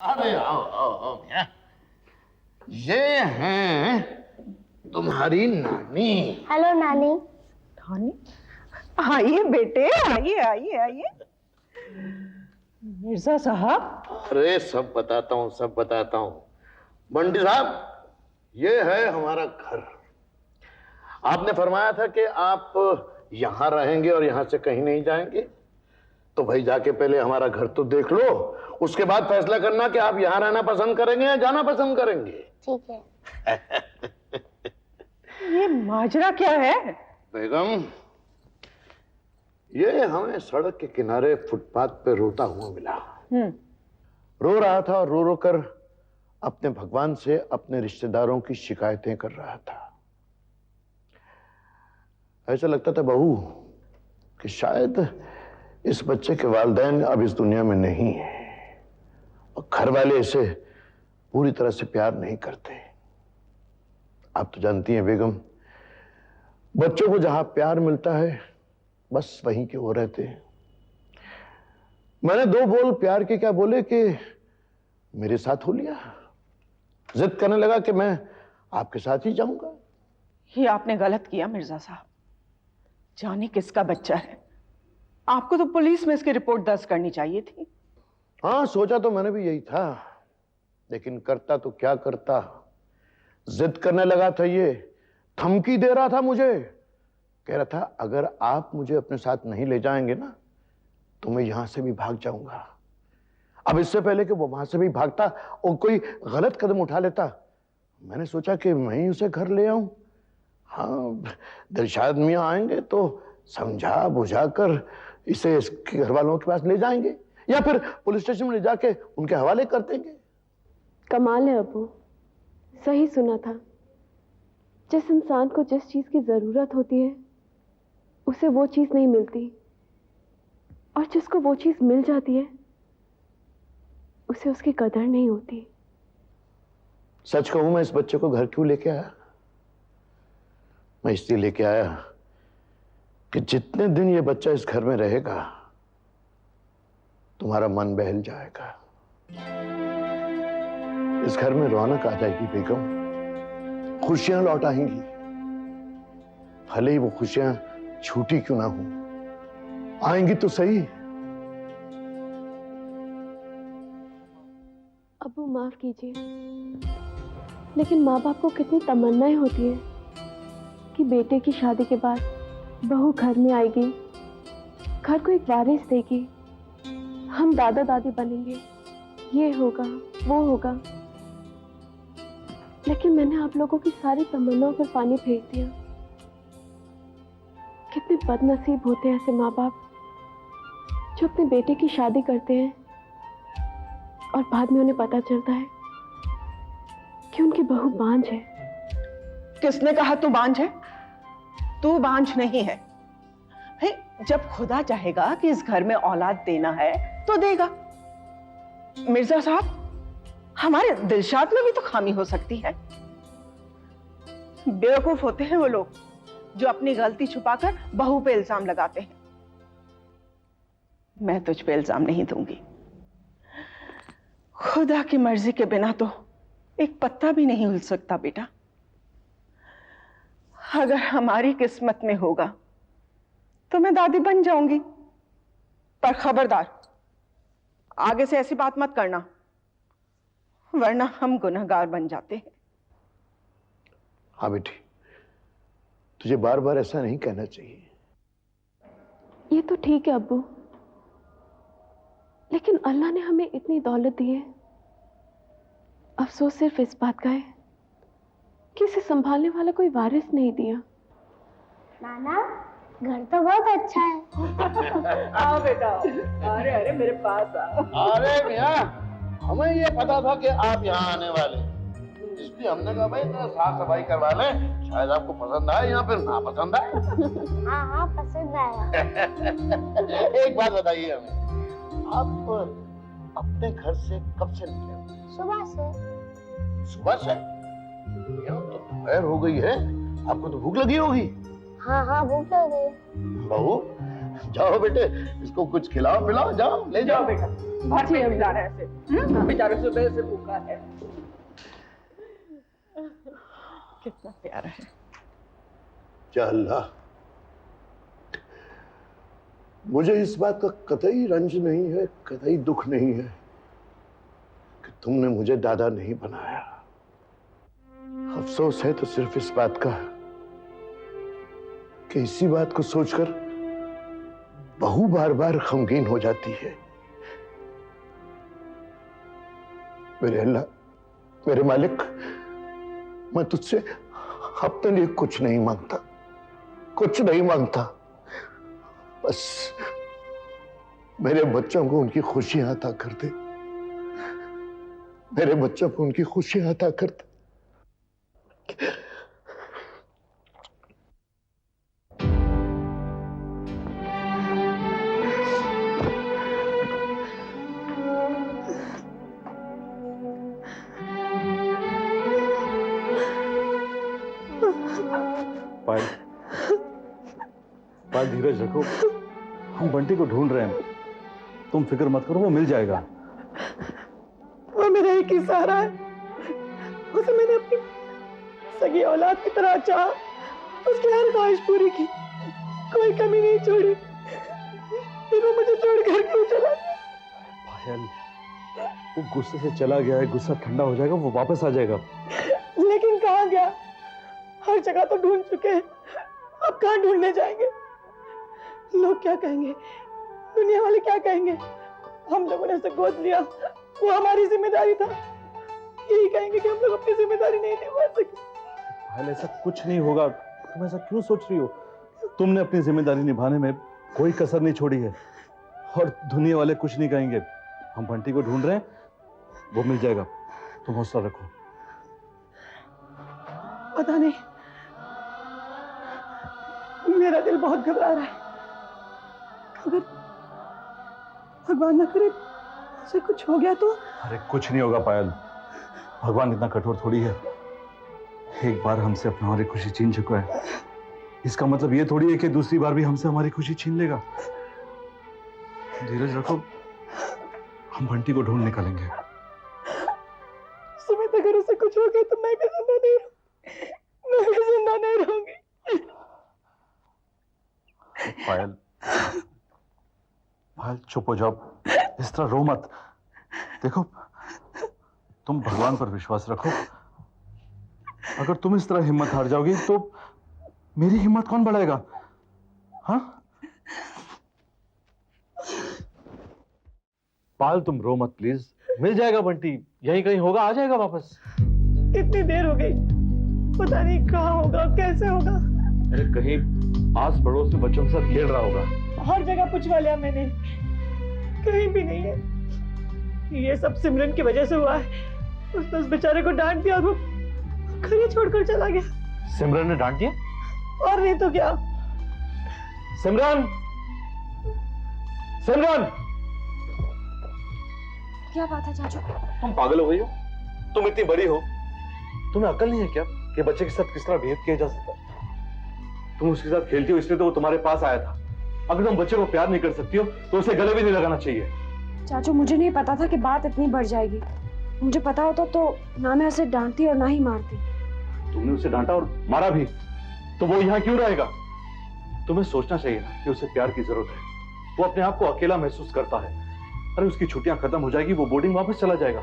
अरे आओ आओ आओ भैया, ये हैं तुम्हारी नानी। हेलो नानी। नानी, आइए बेटे, आइए आइए आइए। मिर्जा साहब। अरे सब बताता हूँ, सब बताता हूँ। बंटी साहब, ये है हमारा घर। आपने फरमाया था कि आप यहाँ रहेंगे और यहाँ से कहीं नहीं जाएंगे, तो भाई जाके पहले हमारा घर तो देख लो, उसके बाद फैसला करना कि आप यहाँ रहना पसंद करेंगे या जाना पसंद करेंगे। ठीक है। ये माजरा क्या है? बेगम, ये हमें सड़क के किनारे फुटपाथ पे रोता हुआ मिला। रो रहा था और रो रो कर अपने भगवान से अपने रिश्तेदारों की शिकायतें कर रहा था। ऐसा लगता था बहू कि शायद इस बच्चे के वालिदैन अब इस दुनिया में नहीं है और घर वाले इसे पूरी तरह से प्यार नहीं करते। आप तो जानती हैं बेगम, बच्चों को जहां प्यार मिलता है बस वहीं के वो रहते हैं। मैंने दो बोल प्यार के क्या बोले कि मेरे साथ हो लिया। जिद करने लगा कि मैं आपके साथ ही जाऊंगा। ये आपने गलत किया मिर्जा साहब। जाने किसका बच्चा है, आपको तो पुलिस में इसकी रिपोर्ट दर्ज करनी चाहिए थी। हाँ, सोचा तो मैंने भी यही था, लेकिन करता तो क्या करता। जिद करने लगा था, ये धमकी दे रहा था मुझे, कह रहा था अगर आप मुझे अपने साथ नहीं ले जाएंगे ना तो मैं यहां से भी भाग जाऊंगा। अब इससे पहले कि वो वहां से भी भागता और कोई गलत कदम उठा लेता, मैंने सोचा कि मैं ही उसे घर ले आऊं। हाँ, दिलशाद मियां आएंगे तो समझा बुझा कर इसे इसके घर वालों के पास ले जाएंगे या फिर पुलिस स्टेशन में ले जाके उनके हवाले कर देंगे। कमाल है अबू, सही सुना था। जिस इंसान को जिस चीज की जरूरत होती है उसे वो चीज नहीं मिलती, और जिसको वो चीज मिल जाती है उसे उसकी कदर नहीं होती। सच कहूं, मैं इस बच्चे को घर क्यों लेके आया? मैं इसलिए लेके आया कि जितने दिन ये बच्चा इस घर में रहेगा तुम्हारा मन बहल जाएगा। इस घर में रौनक आ जाएगी बेगम, खुशियां लौट आएंगी। भले ही वो खुशियां छूटी क्यों ना हो, आएंगी तो सही। अबू माफ कीजिए, लेकिन माँ बाप को कितनी तमन्नाएं होती है कि बेटे की शादी के बाद बहू घर में आएगी, घर को एक वारिस देगी, हम दादा दादी बनेंगे, ये होगा वो होगा। लेकिन मैंने आप लोगों की सारी तमन्नाओं पर पानी फेर दिया। कितने बदनसीब होते हैं ऐसे माँ बाप जो अपने बेटे की शादी करते हैं और बाद में उन्हें पता चलता है कि उनकी बहू बांझ है। किसने कहा तू बांझ है? तू बांझ नहीं है। है, जब खुदा चाहेगा कि इस घर में औलाद देना है तो देगा। मिर्जा साहब, हमारे दिलशाद में भी तो खामी हो सकती है। बेवकूफ होते हैं वो लोग जो अपनी गलती छुपाकर बहू पे इल्जाम लगाते हैं। मैं तुझ पे इल्जाम नहीं दूंगी। खुदा की मर्जी के बिना तो एक पत्ता भी नहीं हिल सकता बेटा। अगर हमारी किस्मत में होगा तो मैं दादी बन जाऊंगी, पर खबरदार आगे से ऐसी बात मत करना, वरना हम गुनहगार बन जाते हैं। हाँ बेटी, तुझे बार बार ऐसा नहीं कहना चाहिए। ये तो ठीक है अब्बू, लेकिन अल्लाह ने हमें इतनी दौलत दी है, अफसोस सिर्फ इस बात का है कि इसे संभालने वाला कोई वारिस नहीं दिया। नाना, घर तो बहुत अच्छा है। आओ बेटा, अरे अरे मेरे पास आओ। अरे भैया, हमें ये पता था कि आप यहाँ आने वाले, इसलिए हमने कहा भाई थोड़ा साफ सफाई करवा लें, शायद आपको पसंद आए या फिर ना पसंद आए। हाँ हाँ, पसंद आया। एक बात बताइए हमें, आप अपने घर से कब से निकले? सुबह से। सुबह से? यहाँ तो दोपहर हो गई है, आपको तो भूख लगी होगी। हाँ हाँ, भूख लग गई। बहू, जाओ बेटे, इसको कुछ खिलाओ पिलाओ, जाओ ले जाओ बेटा, बहुत ही बेचारा है ऐसे, बेचारे सुबह से भूखा है। कितना प्यारा है। या अल्लाह, मुझे इस बात का कतई रंज नहीं है, कतई दुख नहीं है कि तुमने मुझे दादा नहीं बनाया। अफसोस है तो सिर्फ इस बात का कि इसी बात को सोचकर बहू बार बार गमगीन हो जाती है। मेरे अल्लाह, मेरे मालिक, मैं तुझसे अपने लिए कुछ नहीं मांगता, कुछ नहीं मांगता, बस मेरे बच्चों को उनकी खुशियां अता कर दे, मेरे बच्चों को उनकी खुशियां अता कर दे। पायल, पायल धीरज रखो, हम बंटी को ढूंढ रहे हैं, तुम फिक्र मत करो, वो मिल जाएगा। वो मेरा एक ही सहारा है, उसे मैंने अपनी सगी औलाद की तरह चाहा, उसकी हर ख्वाहिश पूरी की, कोई कमी नहीं छोड़ी, फिर वो मुझे छोड़कर क्यों चला गया? पायल, वो गुस्से से चला गया है, गुस्सा ठंडा हो जाएगा, वो वापस आ जाएगा। लेकिन कहाँ गया? हर जगह तो ढूंढ चुके हैं, अब कहाँ ढूंढने जाएंगे? लोग क्या कहेंगे, दुनिया वाले क्या कहेंगे? हम लोगों ने उसे गोद लिया, वो हमारी जिम्मेदारी था, यही कहेंगे कि हम लोग अपनी जिम्मेदारी नहीं निभा सके। पायल, ऐसा कुछ नहीं होगा, तुम ऐसा क्यों सोच रही हो? तुमने अपनी जिम्मेदारी निभाने में कोई कसर नहीं छोड़ी है, और दुनिया वाले कुछ नहीं कहेंगे। हम बंटी को ढूंढ रहे हैं, वो मिल जाएगा, तुम हौसला रखो। पता नहीं, मेरा दिल बहुत घबरा रहा है, अगर भगवान न करे उसे कुछ हो गया तो? अरे कुछ नहीं होगा पायल, भगवान इतना कठोर थोड़ी है, एक बार हमसे अपनी हमारी खुशी छीन चुका है, इसका मतलब ये थोड़ी है कि दूसरी बार भी हमसे हमारी खुशी छीन लेगा। धीरज रखो, हम बंटी को ढूंढ निकालेंगे। सुमित, अगर उसे कुछ हो गया तो मैं भी जिंदा नहीं मैं भी जिंदा नहीं रहूंगी। पायल, पायल चुप हो जाओ, इस तरह रो मत। देखो, तुम भगवान पर विश्वास रखो, अगर तुम इस तरह हिम्मत हार जाओगी तो मेरी हिम्मत कौन बढ़ाएगा? हाँ? पायल, तुम रो मत प्लीज, मिल जाएगा बंटी, यहीं कहीं होगा, आ जाएगा वापस। इतनी देर हो गई, पता नहीं कहाँ होगा, कैसे होगा। अरे कहीं आस पड़ोस में बच्चों के साथ खेल रहा होगा। हर जगह पूछवा लिया मैंने, कहीं भी नहीं है। ये सब सिमरन की वजह से हुआ है, उसने उस बेचारे को डांट दिया और वो घर ही छोड़कर चला गया। सिमरन ने डांट दिया? और नहीं तो क्या। सिमरन, सिमरन, क्या बात है चाचू? तुम पागल हो गई हो? तुम इतनी बड़ी हो, तुम्हें अकल नहीं है क्या कि बच्चे के साथ किस तरह भेद किया जा सकता है? तुम उसके साथ खेलती हो इसलिए तो वो तुम्हारे पास आया था। अगर तुम बच्चे को प्यार नहीं कर सकती हो तो उसे गले भी नहीं लगाना चाहिए। चाचू, मुझे नहीं पता था कि बात इतनी बढ़ जाएगी। मुझे पता होता तो ना मैं उसे डांटती और ना ही मारती। तुमने उसे डांटा और मारा भी, तो वो यहाँ क्यों रहेगा? तुम्हें सोचना चाहिए ना कि उसे प्यार की जरूरत है। वो अपने आप को अकेला महसूस करता है। अरे उसकी छुट्टियां खत्म हो जाएगी, वो बोर्डिंग वापस चला जाएगा।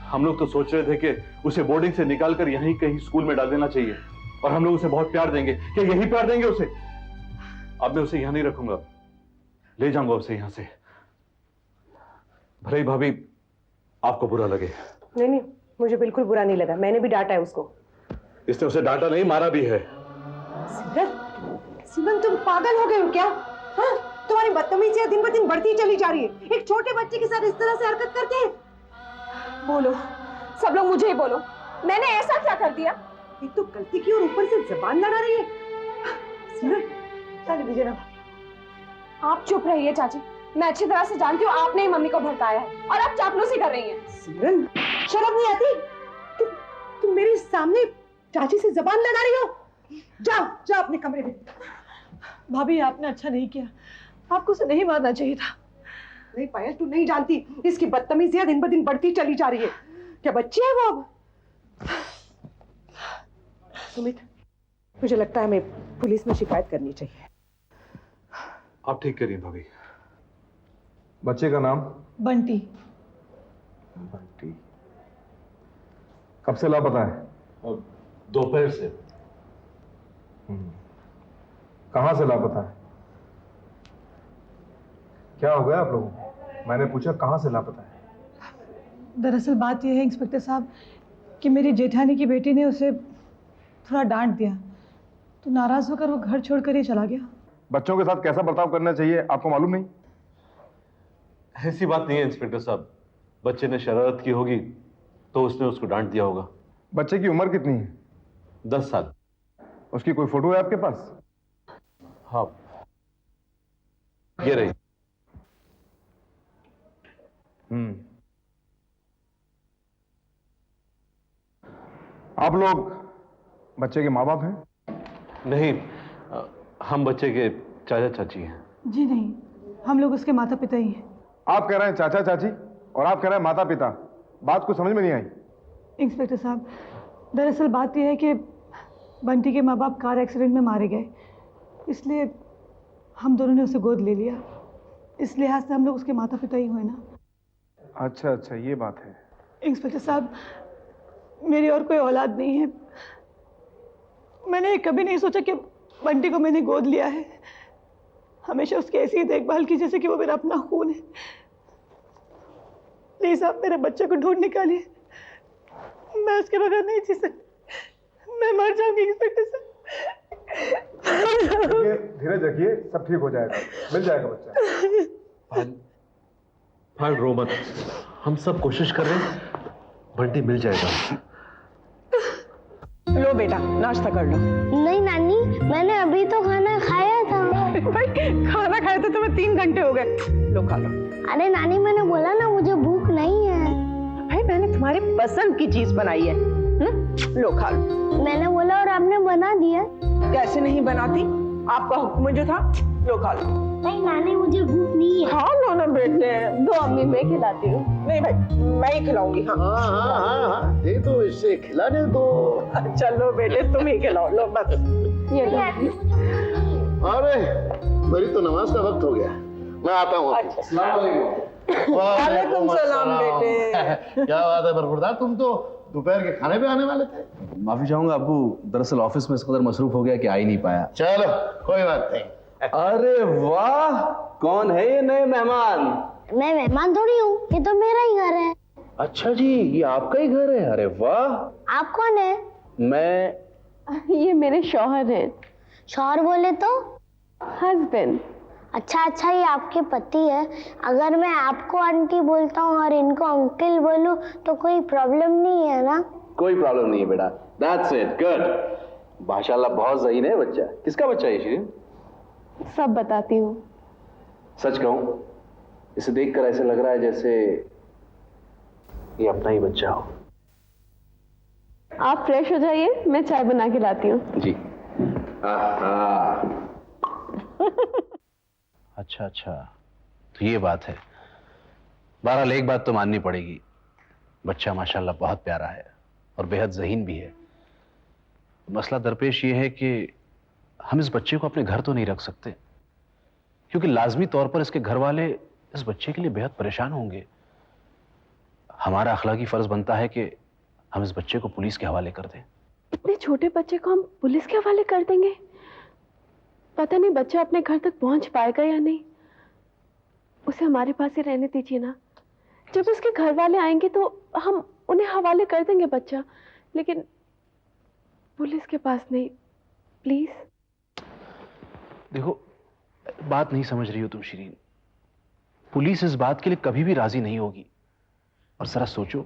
हम लोग तो सोच रहे थे कि उसे बोर्डिंग से निकालकर यहीं कहीं स्कूल में डाल देना चाहिए, और हम लोग उसे बहुत प्यार देंगे। क्या यही प्यार देंगे उसे? अब मैं उसे यहां नहीं रखूंगा, ले जाऊंगा उसे यहां से। भले ही भाभी आपको बुरा लगे। नहीं नहीं, मुझे बिल्कुल बुरा नहीं लगा, मैंने भी डांटा है उसको। इसने उसे डांटा नहीं, मारा भी है। सिमरन, तुम पागल हो गए हो क्या? हाँ? तुम्हारी बदतमीजी दिन ब दिन बढ़ती चली जा रही है। एक छोटे बच्चे के साथ इस तरह से हरकत करते हैं। बोलो, सब लोग मुझे ही बोलो, मैंने ऐसा क्या कर दिया? एक तो गलती की और ऊपर से जबान लड़ा रही है। सिमरन, जाने दीजिए ना। आप चुप रहिए चाची, मैं अच्छी तरह से जानती हूँ आपने ही मम्मी को भड़काया है और आप चापलूसी कर रही हैं। सिमरन, शर्म नहीं आती? तुम मेरे सामने चाची से जबान लड़ा रही हो? जाओ जाओ अपने कमरे में। भाभी आपने अच्छा नहीं किया, आपको उसे नहीं मारना चाहिए था। नहीं पायल, तू नहीं जानती, इसकी बदतमीजियां दिन ब दिन बढ़ती चली जा रही है। क्या बच्ची है वो अब? सुमित, मुझे लगता है हमें पुलिस में शिकायत करनी चाहिए। आप ठीक करिए भाभी। बच्चे का नाम? बंटी। बंटी कब से लापता है? दोपहर से। कहां से लापता है? क्या हो गया आप लोगों को? मैंने पूछा कहां से लापता है? दरअसल बात यह है इंस्पेक्टर साहब कि मेरी जेठानी की बेटी ने उसे थोड़ा डांट दिया, तो नाराज होकर वो घर छोड़कर ही चला गया। बच्चों के साथ कैसा बर्ताव करना चाहिए आपको मालूम नहीं? ऐसी बात नहीं है इंस्पेक्टर साहब, बच्चे ने शरारत की होगी तो उसने उसको डांट दिया होगा। बच्चे की उम्र कितनी है? 10 साल। उसकी कोई फोटो है आपके पास? हाँ, ये रही। आप लोग बच्चे के माँ बाप हैं? नहीं, हम बच्चे के चाचा चाची हैं। जी नहीं, हम लोग उसके माता पिता ही हैं। आप कह रहे हैं चाचा चाची और आप कह रहे हैं माता पिता, बात कुछ समझ में नहीं आई। इंस्पेक्टर साहब, दरअसल बात यह है कि बंटी के माँ बाप कार एक्सीडेंट में मारे गए, इसलिए हम दोनों ने उसे गोद ले लिया। इस लिहाज से हम लोग उसके माता पिता ही हुए ना। अच्छा अच्छा, ये बात है। इंस्पेक्टर साहब, मेरी और कोई औलाद नहीं है। मैंने कभी नहीं सोचा कि बंटी को मैंने गोद लिया है। हमेशा उसकी ऐसी ही देखभाल की जैसे कि वो मेरा अपना खून है। प्लीज आप मेरे बच्चे को ढूंढ निकालिए, मैं उसके बगैर नहीं जी सकती। मैं मर जाऊंगी इंस्पेक्टर साहब। धीरज रखिए, सब ठीक हो जाएगा, मिल जाएगा बच्चा। फाइल रो मत, हम सब कोशिश कर रहे हैं, बंटी मिल जाएगा। लो बेटा, नाश्ता कर लो। नहीं नानी, मैंने अभी तो खाना खाया था। भाई खाना खाए तो तुम्हें 3 घंटे हो गए। लो खा लो। अरे नानी, मैंने बोला ना मुझे भूख नहीं है। भाई मैंने तुम्हारी पसंद की चीज बनाई है। लो खा लो। मैंने बोला और आपने बना दिया। कैसे नहीं बनाती, आपका हुक्म जो था। लो खा लो। नहीं नानी, मुझे भूख नहीं है। खा लो ना बेटे। दो अम्मी, मैं खिलाती हूँ। नहीं भाई, मैं ही खिलाऊंगी। हाँ हाँ, दे दो, इससे खिलाने दो। चलो बेटे, तुम ही खिलाओ। लो बस। ये लो। अरे मेरी तो नमाज का वक्त हो गया, मैं आता हूँ। अच्छा। वालेकुम सलाम बेटे। क्या बात है बरखुरदार, तुम तो दोपहर के खाने पे आने वाले थे। माफी चाहूंगा अब्बू, दरअसल ऑफिस में इस कदर मसरूफ हो गया कि आ ही नहीं पाया। चलो कोई बात नहीं। अरे वाह, कौन है ये नए मेहमान? मैं मेहमान थोड़ी हूँ, ये तो मेरा ही घर है। अच्छा जी, ये आपका ही घर है? अरे वाह। आप कौन है? मैं ये मेरे शौहर हैं। शौहर बोले तो? हस्बैंड। अच्छा, ये आपके पति है। अगर मैं आपको आंटी बोलता हूँ और इनको अंकल बोलूँ तो कोई प्रॉब्लम नहीं है ना? कोई प्रॉब्लम नहीं है बेटा। That's it, good. माशाल्लाह बहुत ज़हीन है बच्चा। किसका बच्चा है शिरीन? सब बताती हूँ। सच कहूं, इसे देखकर ऐसे लग रहा है जैसे ये अपना ही बच्चा हो। आप फ्रेश हो जाइए, मैं चाय बना के लाती हूँ। जी। अच्छा, तो ये बात है। बहरहाल एक बात तो माननी पड़ेगी, बच्चा माशाल्लाह बहुत प्यारा है और बेहद ज़हीन भी है। मसला दरपेश ये है कि हम इस बच्चे को अपने घर तो नहीं रख सकते, क्योंकि लाजमी तौर पर इसके घर वाले इस बच्चे के लिए बेहद परेशान होंगे। हमारा अखलाकी फर्ज बनता है कि हम इस बच्चे को पुलिस के हवाले कर दें। इतने छोटे बच्चे को हम पुलिस के हवाले कर देंगे? पता नहीं बच्चा अपने घर तक पहुंच पाएगा या नहीं। उसे हमारे पास ही रहने दीजिए ना। जब उसके घर वाले आएंगे तो हम उन्हें हवाले कर देंगे बच्चा, लेकिन पुलिस के पास नहीं, प्लीज। देखो, बात नहीं समझ रही हो तुम शिरीन। पुलिस इस बात के लिए कभी भी राजी नहीं होगी। और जरा सोचो,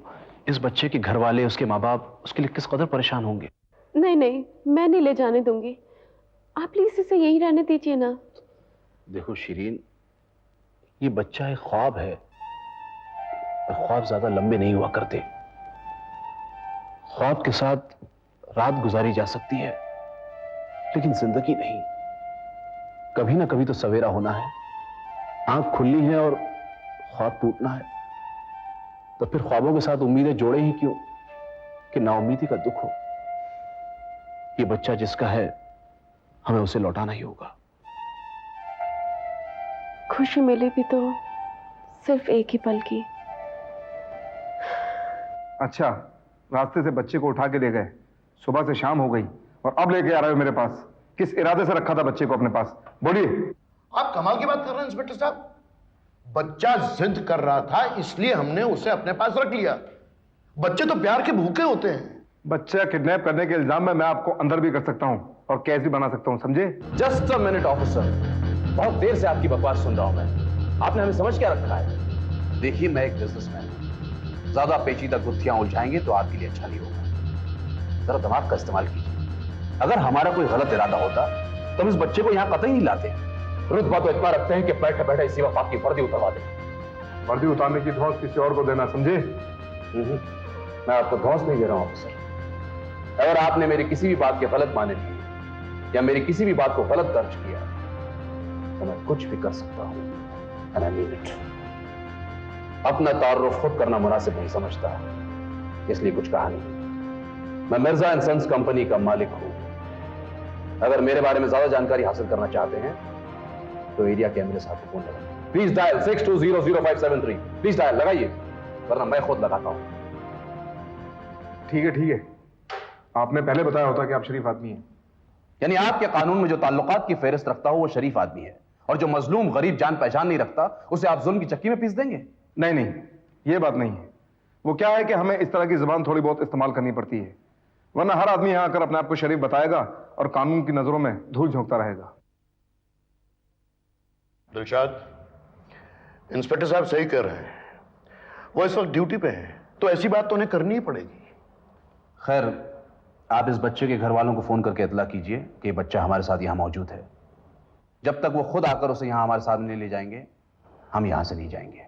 इस बच्चे के घर वाले, उसके माँ बाप उसके लिए किस कदर परेशान होंगे। नहीं, मैं नहीं ले जाने दूंगी। आप प्लीज इसे यहीं रहने दीजिए ना। देखो शिरीन, ये बच्चा एक ख्वाब है और ख्वाब ज्यादा लंबे नहीं हुआ करते। ख्वाब के साथ रात गुजारी जा सकती है, लेकिन जिंदगी नहीं। कभी ना कभी तो सवेरा होना है, आंख खुलनी है और ख्वाब टूटना है। तो फिर ख्वाबों के साथ उम्मीदें जोड़े ही क्यों कि नाउम्मीदी का दुख हो। ये बच्चा जिसका है, हमें उसे लौटाना ही होगा। खुशी मिली भी तो सिर्फ एक ही पल की। अच्छा, रास्ते से बच्चे को उठा के ले गए, सुबह से शाम हो गई और अब लेके आ रहे हो मेरे पास। किस इरादे से रखा था बच्चे को अपने पास, बोलिए। आप कमाल की बात कर रहे हैं इंस्पेक्टर साहब। बच्चा जिद कर रहा था इसलिए हमने उसे अपने पास रख लिया। बच्चे तो प्यार के भूखे होते हैं। बच्चा किडनैप करने के इल्जाम में मैं आपको अंदर भी कर सकता हूं और कैद भी बना सकता हूं, समझे? जस्ट अ मिनट ऑफिसर, बहुत देर से आपकी बकवास सुन रहा हूं मैं। आपने हमें समझ क्या रखा है? देखिए, मैं एक बिजनेसमैन हूं, ज्यादा पेचीदा गुत्थियां उलझाएंगे तो आपके लिए अच्छा नहीं होगा। जरा दिमाग का इस्तेमाल कीजिए। अगर हमारा कोई गलत इरादा होता तो हम इस बच्चे को यहां कतई नहीं लाते। रुतबा तो इतना रखते हैं कि बैठे बैठे इसी वक्त आपकी वर्दी उतरवा दें। वर्दी उतारने की धौंस किसी और को देना, समझे? मैं आपको धौंस नहीं दे रहा हूं ऑफिसर। अगर आपने मेरी किसी भी बात के गलत माने लिए या मेरी किसी भी बात को गलत दर्ज किया तो मैं कुछ भी कर सकता हूं। And I mean it. अपना तारुफ खुद करना मुनासिब नहीं समझता, इसलिए कुछ कहा नहीं। मैं मिर्जा एंड सन्स कंपनी का मालिक हूं। अगर मेरे बारे में ज्यादा जानकारी हासिल करना चाहते हैं तो एरिया कैमरे साहब को फोन लगाइए। Please dial 62000573। प्लीज डायल लगाइए, वरना मैं खुद लगाता हूं। ठीक है, ठीक है। आपने पहले बताया होता कि आप शरीफ आदमी हैं। यानी आपके कानून में जो ताल्लुकात की फेहरिस्त रखता हो वो शरीफ आदमी है, और जो मजलूम गरीब जान पहचान नहीं रखता उसे आप जुल्म की चक्की में पीस देंगे? नहीं नहीं, ये बात नहीं है। वो क्या है कि हमें इस तरह की जुबान थोड़ी बहुत इस्तेमाल करनी पड़ती है, वरना हर आदमी यहां आकर अपने आप को शरीफ बताएगा और कानून की नजरों में धूल झोंकता रहेगा। दिलशाद, इंस्पेक्टर साहब सही कह रहे हैं। वो इस वक्त ड्यूटी पे हैं, तो ऐसी बात तो उन्हें करनी ही पड़ेगी। खैर, आप इस बच्चे के घर वालों को फोन करके इतला कीजिए कि बच्चा हमारे साथ यहां मौजूद है। जब तक वो खुद आकर उसे यहां हमारे साथ नहीं ले जाएंगे, हम यहां से नहीं जाएंगे।